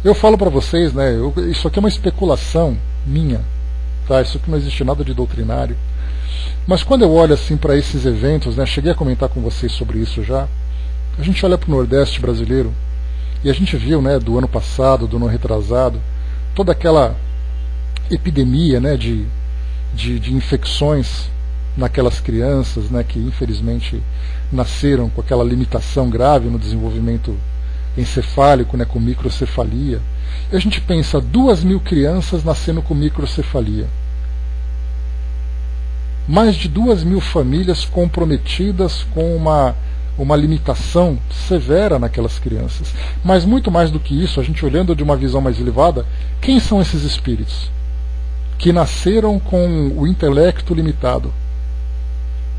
S1: Eu falo para vocês, né? Isso aqui é uma especulação minha, tá? Isso aqui não existe nada de doutrinário. Mas quando eu olho assim para esses eventos, né? Cheguei a comentar com vocês sobre isso já. A gente olha para o Nordeste brasileiro e a gente viu, né? Do ano passado, do ano retrasado, toda aquela epidemia, né? De infecções naquelas crianças, né? Que infelizmente nasceram com aquela limitação grave no desenvolvimento encefálico, né, com microcefalia. E a gente pensa, 2.000 crianças nascendo com microcefalia. Mais de 2.000 famílias comprometidas com uma limitação severa naquelas crianças. Mas muito mais do que isso, a gente olhando de uma visão mais elevada, quem são esses espíritos? Que nasceram com o intelecto limitado.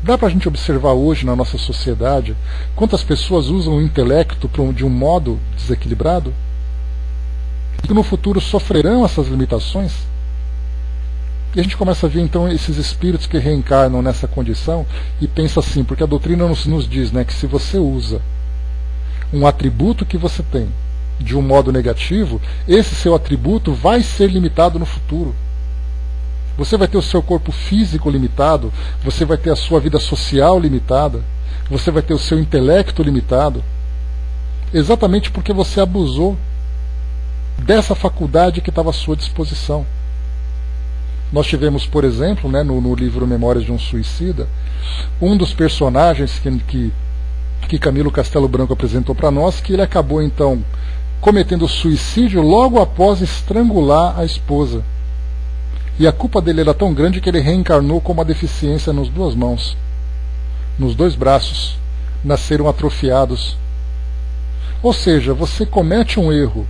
S1: Dá para a gente observar hoje na nossa sociedade quantas pessoas usam o intelecto de um modo desequilibrado? E que no futuro sofrerão essas limitações? E a gente começa a ver então esses espíritos que reencarnam nessa condição e pensa assim, porque a doutrina nos diz, né, que se você usa um atributo que você tem de um modo negativo, esse seu atributo vai ser limitado no futuro. Você vai ter o seu corpo físico limitado, você vai ter a sua vida social limitada, você vai ter o seu intelecto limitado, exatamente porque você abusou dessa faculdade que estava à sua disposição. Nós tivemos, por exemplo, né, no livro Memórias de um Suicida, um dos personagens que Camilo Castelo Branco apresentou para nós, que ele acabou então cometendo suicídio logo após estrangular a esposa. E a culpa dele era tão grande que ele reencarnou com uma deficiência nas 2 mãos. Nos 2 braços. Nasceram atrofiados. Ou seja, você comete um erro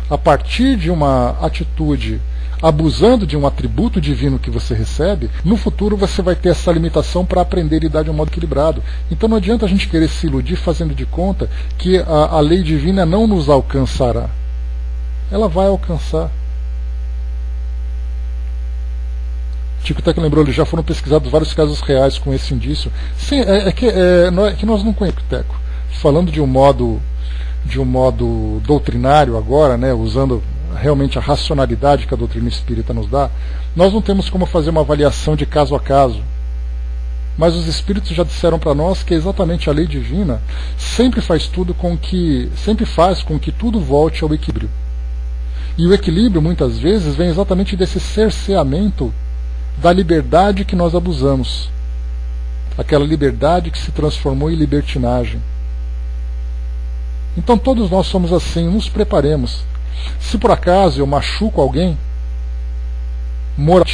S1: a partir de uma atitude, abusando de um atributo divino que você recebe, no futuro você vai ter essa limitação para aprender a lidar de um modo equilibrado. Então não adianta a gente querer se iludir fazendo de conta que a lei divina não nos alcançará. Ela vai alcançar. Tico-Teco lembrou, já foram pesquisados vários casos reais com esse indício. Sim, é que nós não conhecemos, Teco. Falando de um modo doutrinário agora, né, usando realmente a racionalidade que a doutrina espírita nos dá, nós não temos como fazer uma avaliação de caso a caso. Mas os espíritos já disseram para nós que exatamente a lei divina sempre faz com que tudo volte ao equilíbrio. E o equilíbrio muitas vezes vem exatamente desse cerceamento da liberdade que nós abusamos. Aquela liberdade que se transformou em libertinagem. Então todos nós somos assim, nos preparemos. Se por acaso eu machuco alguém,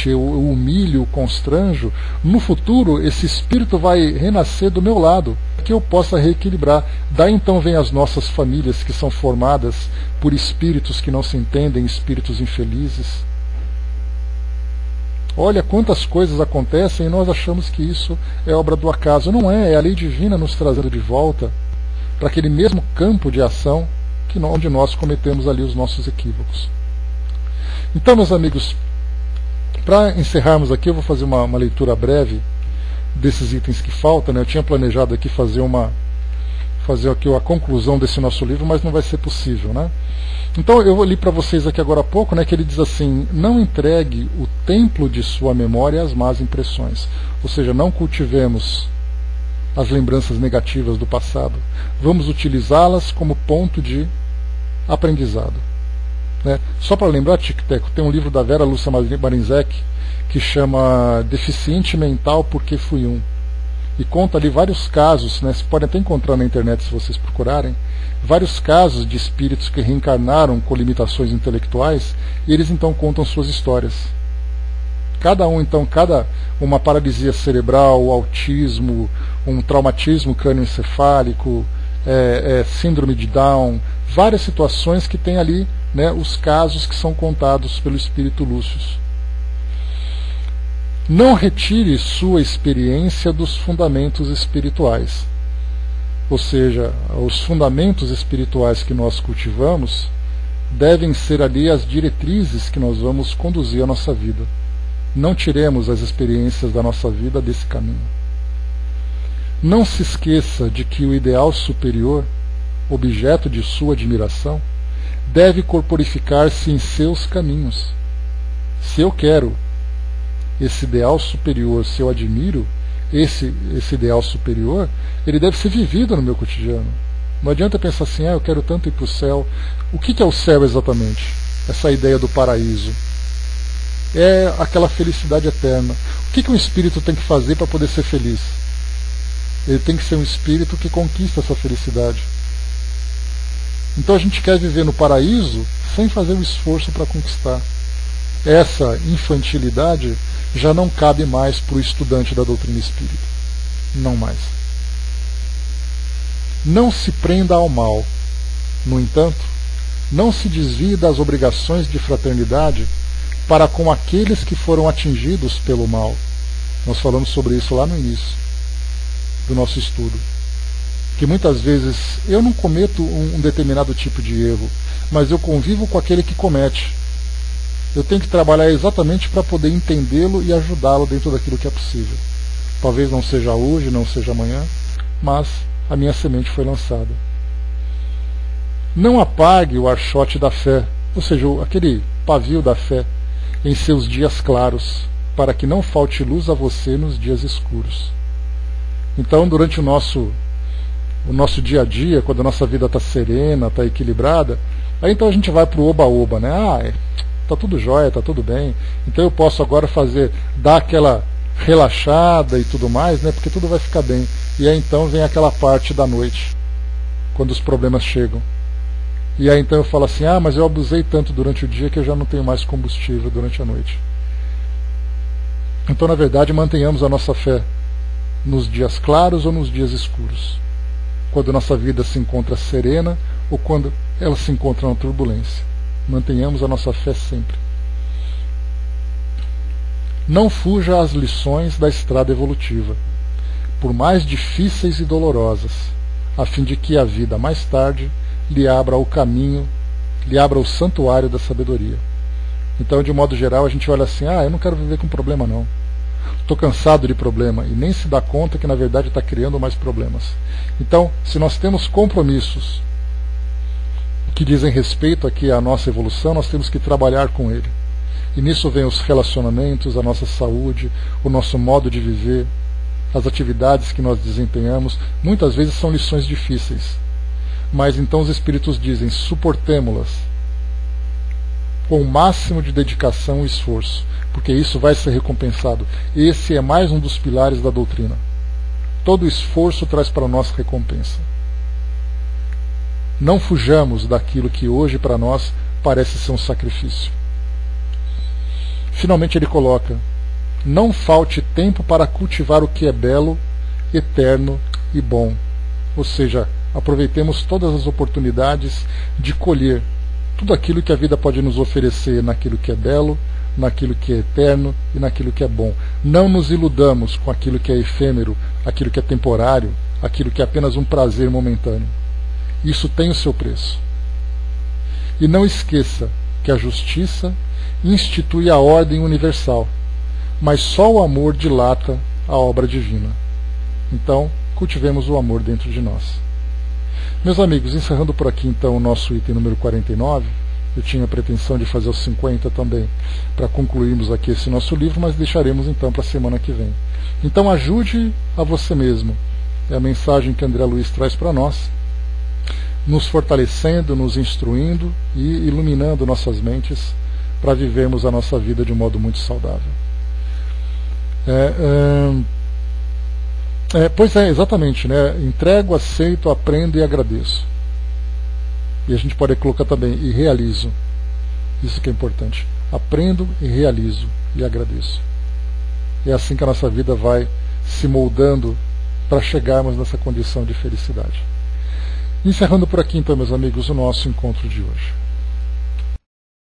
S1: eu humilho, o constranjo, no futuro esse espírito vai renascer do meu lado, que eu possa reequilibrar. Daí então vem as nossas famílias que são formadas por espíritos que não se entendem, espíritos infelizes. Olha quantas coisas acontecem e nós achamos que isso é obra do acaso. Não é, é a lei divina nos trazendo de volta para aquele mesmo campo de ação onde nós cometemos ali os nossos equívocos. Então, meus amigos, para encerrarmos aqui, eu vou fazer uma leitura breve desses itens que faltam, né? Eu tinha planejado aqui fazer aqui a conclusão desse nosso livro, mas não vai ser possível, né? Então eu li para vocês aqui agora há pouco, né, que ele diz assim: não entregue o templo de sua memória às más impressões. Ou seja, não cultivemos as lembranças negativas do passado. Vamos utilizá-las como ponto de aprendizado. Né? Só para lembrar, Tic-Teco, tem um livro da Vera Lúcia Marinzec que chama Deficiente Mental Porque Fui Um. E conta ali vários casos, né? Você pode até encontrar na internet se vocês procurarem, vários casos de espíritos que reencarnaram com limitações intelectuais, e eles então contam suas histórias. Cada uma paralisia cerebral, autismo, um traumatismo crânioencefálico, síndrome de Down, várias situações que tem ali, né, os casos que são contados pelo espírito Lúcius. Não retire sua experiência dos fundamentos espirituais. Ou seja, os fundamentos espirituais que nós cultivamos devem ser ali as diretrizes que nós vamos conduzir a nossa vida. Não tiremos as experiências da nossa vida desse caminho. Não se esqueça de que o ideal superior, objeto de sua admiração, deve corporificar-se em seus caminhos. Se eu quero esse ideal superior, se eu admiro esse ideal superior, ele deve ser vivido no meu cotidiano. Não adianta pensar assim: eu quero tanto ir para o céu. O que é o céu exatamente? Essa ideia do paraíso. É aquela felicidade eterna. O que um espírito tem que fazer para poder ser feliz? Ele tem que ser um espírito que conquista essa felicidade. Então a gente quer viver no paraíso sem fazer um esforço para conquistar. Essa infantilidade já não cabe mais para o estudante da doutrina espírita. Não mais. Não se prenda ao mal. No entanto, não se desvie das obrigações de fraternidade para com aqueles que foram atingidos pelo mal. Nós falamos sobre isso lá no início do nosso estudo. Que muitas vezes eu não cometo um determinado tipo de erro, mas eu convivo com aquele que comete. Eu tenho que trabalhar exatamente para poder entendê-lo e ajudá-lo dentro daquilo que é possível. Talvez não seja hoje, não seja amanhã, mas a minha semente foi lançada. Não apague o archote da fé, ou seja, aquele pavio da fé, em seus dias claros, para que não falte luz a você nos dias escuros. Então, durante o nosso dia a dia, quando a nossa vida está serena, está equilibrada, aí então a gente vai para o oba-oba, né? Está tudo jóia, está tudo bem, então eu posso agora dar aquela relaxada e tudo mais, né? Porque tudo vai ficar bem. E aí então vem aquela parte da noite, quando os problemas chegam. E aí então eu falo assim: mas eu abusei tanto durante o dia que eu já não tenho mais combustível durante a noite. Então, na verdade, mantenhamos a nossa fé nos dias claros ou nos dias escuros. Quando a nossa vida se encontra serena ou quando ela se encontra na turbulência. Mantenhamos a nossa fé sempre. Não fuja às lições da estrada evolutiva, por mais difíceis e dolorosas, a fim de que a vida mais tarde lhe abra o caminho, lhe abra o santuário da sabedoria. Então, de modo geral, a gente olha assim: eu não quero viver com problema não. Estou cansado de problema, e nem se dá conta que na verdade está criando mais problemas. Então, se nós temos compromissos que dizem respeito aqui à nossa evolução, nós temos que trabalhar com ele. E nisso vem os relacionamentos, a nossa saúde, o nosso modo de viver, as atividades que nós desempenhamos. Muitas vezes são lições difíceis, mas então os espíritos dizem: suportemo-las com o máximo de dedicação e esforço, porque isso vai ser recompensado. Esse é mais um dos pilares da doutrina. Todo esforço traz para nós recompensa. Não fujamos daquilo que hoje para nós parece ser um sacrifício. Finalmente ele coloca: não falte tempo para cultivar o que é belo, eterno e bom. Ou seja, aproveitemos todas as oportunidades de colher tudo aquilo que a vida pode nos oferecer naquilo que é belo, naquilo que é eterno e naquilo que é bom. Não nos iludamos com aquilo que é efêmero, aquilo que é temporário, aquilo que é apenas um prazer momentâneo. Isso tem o seu preço. E não esqueça que a justiça institui a ordem universal, mas só o amor dilata a obra divina. Então, cultivemos o amor dentro de nós. Meus amigos, encerrando por aqui então o nosso item número 49, eu tinha a pretensão de fazer os 50 também, para concluirmos aqui esse nosso livro, mas deixaremos então para a semana que vem. Então ajude a você mesmo. É a mensagem que André Luiz traz para nós, nos fortalecendo, nos instruindo e iluminando nossas mentes para vivermos a nossa vida de um modo muito saudável. Pois é, exatamente, né? Entrego, aceito, aprendo e agradeço. E a gente pode colocar também, e realizo. Isso que é importante. Aprendo e realizo e agradeço. É assim que a nossa vida vai se moldando para chegarmos nessa condição de felicidade. Encerrando por aqui então, meus amigos, o nosso encontro de hoje.